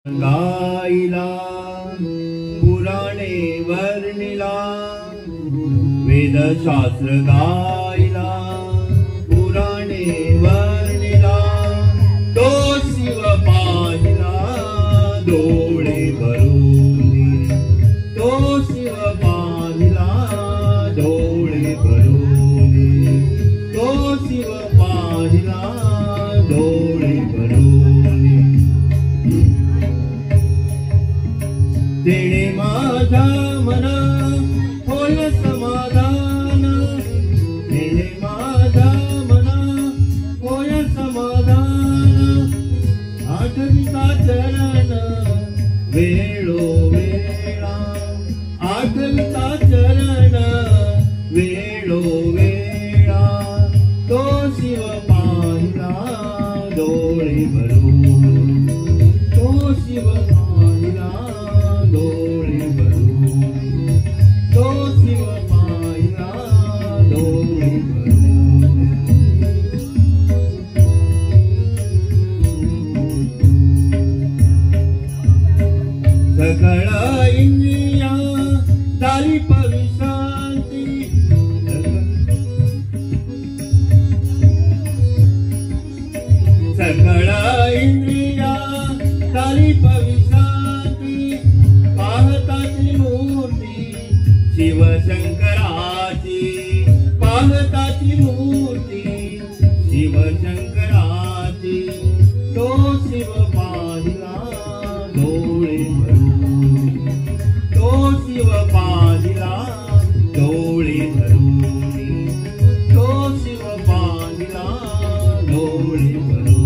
गाईला पुराणे वर्णिला वेदशास्त्र गाईला पुराणे वर्णिला तो शिव पाहिला डोळे भरून तो शिव पाहिला डोळे भरून तो शिव पाहिला डोळे भरून तेणे माझा मना होय समाधान तेणे माझा मना होय समाधान आठविता चरण वेळोवेळा आठविता चरण वेळोवेळा तो शिव पाहिला डोळे भरून तो शिव पाहिला डोळे भरून तो शिव पाहिला डोळे भरून सकळ इंद्रिया झाली विश्रांती सकळ इंद्रिया झाली विश्रांती पाहताची मूर्ती शिवशंकराची पाहताची मूर्ती शिवशंकराची तो शिव पाहिला डोळे भरून तो शिव पाहिला डोळे भरून तो शिव पाहिला डोळे भरून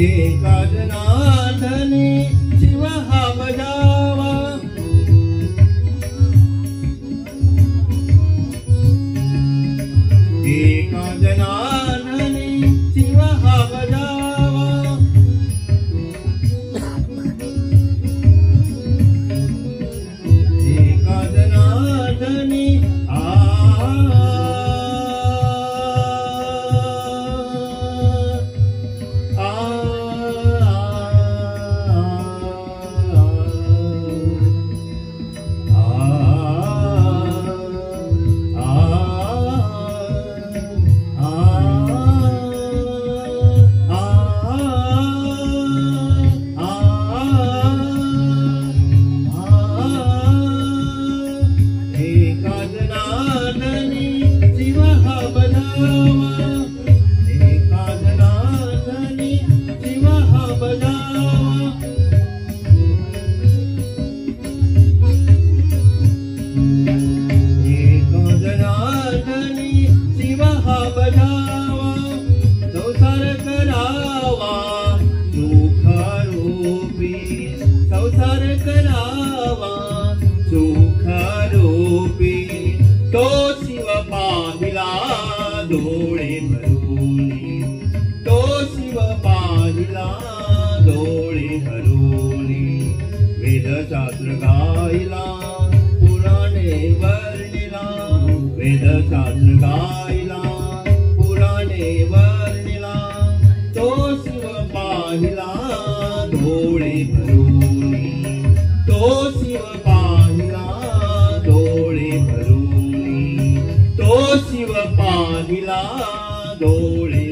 एका जनार्दने शिव हा बजावा एका जनार्दने शिव हा बजावा एका जनार्दने संसार करावा सुखरूपी तो शिव पाहिला डोळे भरून तो शिव पाहिला डोळे भरून वेदशास्त्र गायला पुराणे वर्णिला वेदशास्त्र गायला पुराणे वर्णिला तो शिव पाहिला डोळे भरून तो शिव पाहिला डोळे भरून तो शिव पाहिला डोळे